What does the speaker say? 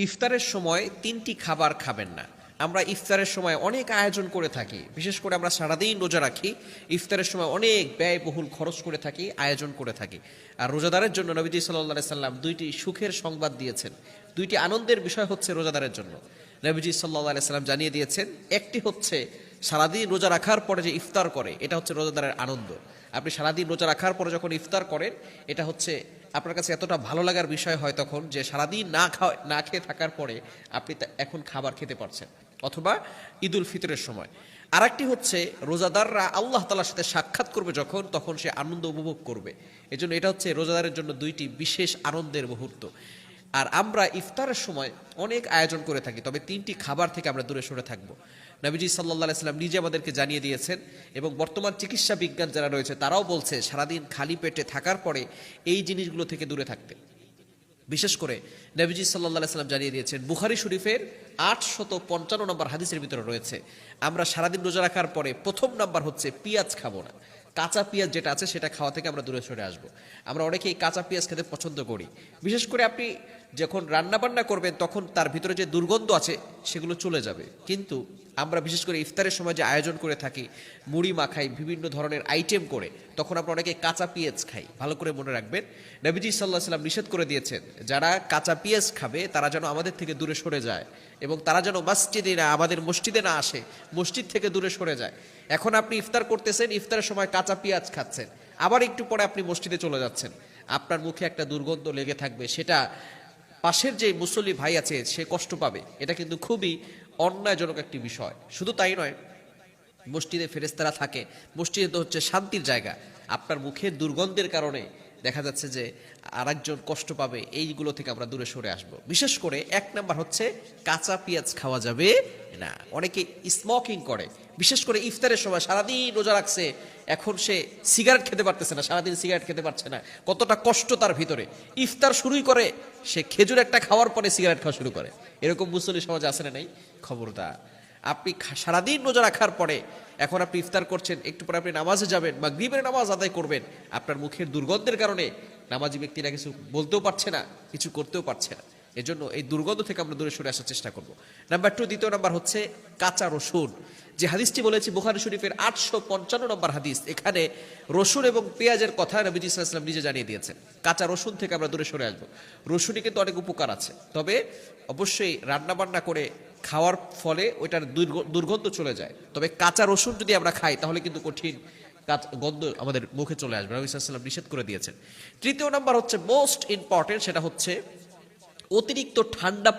ইফতারের সময় ৩টি খাবার খাবেন না। আমরা ইফতারের সময় অনেক আয়োজন করে থাকি, বিশেষ করে আমরা সারাদিন রোজা রাখি, ইফতারের সময় অনেক ব্যয়বহুল খরচ করে থাকি, আয়োজন করে থাকি। আর রোজাদারের জন্য নবীজি সাল্লাল্লাহু আলাইহি সাল্লাম দুইটি সুখের সংবাদ দিয়েছেন, দুইটি আনন্দের বিষয় হচ্ছে রোজাদারের জন্য। নবীজি সাল্লাল্লাহু আলাইহি সাল্লাম জানিয়ে দিয়েছেন, একটি হচ্ছে সারাদিন রোজা রাখার পরে যে ইফতার করে, এটা হচ্ছে রোজাদারের আনন্দ। আপনি সারাদিন রোজা রাখার পরে যখন ইফতার করেন, এটা হচ্ছে আপনার কাছে এতটা ভালো লাগার বিষয় হয় তখন, যে সারাদিন না খেয়ে থাকার পরে আপনি এখন খাবার খেতে পারছেন, অথবা ঈদুল ফিতরের সময়। আর একটি হচ্ছে রোজাদাররা আল্লাহ তাআলার সাথে সাক্ষাৎ করবে যখন, তখন সে আনন্দ উপভোগ করবে। এজন্য এটা হচ্ছে রোজাদারের জন্য দুইটি বিশেষ আনন্দের মুহূর্ত। আর আমরা ইফতারের সময় অনেক আয়োজন করে থাকি, তবে 3টি খাবার থেকে আমরা দূরে সরে থাকবো। নবীজি সাল্লাল্লাহু আলাইহি সাল্লাম নিজে আমাদেরকে জানিয়ে দিয়েছেন, এবং বর্তমান চিকিৎসা বিজ্ঞান যারা রয়েছে তারাও বলছে সারাদিন খালি পেটে থাকার পরে এই জিনিসগুলো থেকে দূরে থাকতে। বিশেষ করে নবীজি সাল্লাল্লাহু আলাইহি সাল্লাম জানিয়ে দিয়েছেন, বুখারী শরীফের 855 নম্বর হাদিসের ভিতরে রয়েছে, আমরা সারাদিন রোজা রাখার পরে প্রথম নাম্বার হচ্ছে পেঁয়াজ খাবো না। কাঁচা পেঁয়াজ যেটা আছে সেটা খাওয়া থেকে আমরা দূরে সরে আসবো। আমরা অনেকেই কাঁচা পেঁয়াজ খেতে পছন্দ করি, বিশেষ করে আপনি যখন রান্না বান্না করবেন তখন তার ভিতরে যে দুর্গন্ধ আছে সেগুলো চলে যাবে। কিন্তু আমরা বিশেষ করে ইফতারের সময় যে আয়োজন করে থাকি, মুড়ি মাখাই, বিভিন্ন ধরনের আইটেম করে, তখন আমরা অনেকে কাঁচা পেঁয়াজ খাই। ভালো করে মনে রাখবেন, নবীজি সাল্লাল্লাহু আলাইহি সাল্লাম নিষেধ করে দিয়েছেন, যারা কাঁচা পেঁয়াজ খাবে তারা যেন আমাদের থেকে দূরে সরে যায়, এবং তারা যেন আমাদের মসজিদে না আসে, মসজিদ থেকে দূরে সরে যায়। এখন আপনি ইফতার করতেছেন, ইফতারের সময় কাঁচা পেঁয়াজ খাচ্ছেন, আবার একটু পরে আপনি মসজিদে চলে যাচ্ছেন, আপনার মুখে একটা দুর্গন্ধ লেগে থাকবে, সেটা পাশের যে মুসল্লি ভাই আছে সে কষ্ট পাবে। এটা কিন্তু খুবই অন্যায়জনক একটি বিষয়। শুধু তাই নয়, মসজিদে ফেরেশতারা থাকে, মসজিদে তো হচ্ছে শান্তির জায়গা, আপনার মুখের দুর্গন্ধের কারণে দেখা যাচ্ছে যে আরেকজন কষ্ট পাবে। এইগুলো থেকে আমরা দূরে সরে আসব। বিশেষ করে 1 নাম্বার হচ্ছে কাঁচা পেঁয়াজ খাওয়া যাবে না। অনেকে স্মোকিং করে, বিশেষ করে ইফতারের সময় সারাদিন রোজা রাখছে, এখন সে সিগারেট খেতে পারতেছে না, সারাদিন সিগারেট খেতে পারছে না, কতটা কষ্ট তার ভিতরে। ইফতার শুরুই করে সে খেজুর একটা খাওয়ার পরে সিগারেট খাওয়া শুরু করে। এরকম মুসলিম সমাজে আছে না নাই? খবরদার। আপনি সারাদিন রোজা রাখার পরে এখন আপনি ইফতার করছেন, একটু পরে আপনি নামাজে যাবেন, মাগরিবের নামাজ আদায় করবেন, আপনার মুখের দুর্গন্ধের কারণে নামাজি ব্যক্তিরা কিছু বলতেও পারছে না, কিছু করতেও পারছে না। এজন্য এই দুর্গন্ধ থেকে আমরা দূরে সরে আসার চেষ্টা করব। নাম্বার 2, দ্বিতীয় নাম্বার হচ্ছে কাঁচা রসুন। যে হাদিসটি বলেছি বুখারী শরীফের 855 নম্বর হাদিস, এখানে রসুন এবং পেঁয়াজের কথা নবীজি সাল্লাল্লাহু আলাইহি ওয়াসাল্লাম নিজে জানিয়ে দিয়েছেন। কাঁচা রসুন থেকে আমরা দূরে সরে আসবো। রসুনে কিন্তু অনেক উপকার আছে, তবে অবশ্যই রান্না বান্না করে খাওয়ার ফলে ওইটার দুর্গন্ধ চলে যায়। তবে কাঁচা রসুন যদি আমরা খাই তাহলে কিন্তু কঠিন গন্ধ আমাদের মুখে চলে আসবে, নবী সাল্লাল্লাহু আলাইহি ওয়াসাল্লাম নিষেধ করে দিয়েছেন। তৃতীয় নাম্বার হচ্ছে মোস্ট ইম্পর্টেন্ট, সেটা হচ্ছে অতিরিক্ত ঠান্ডা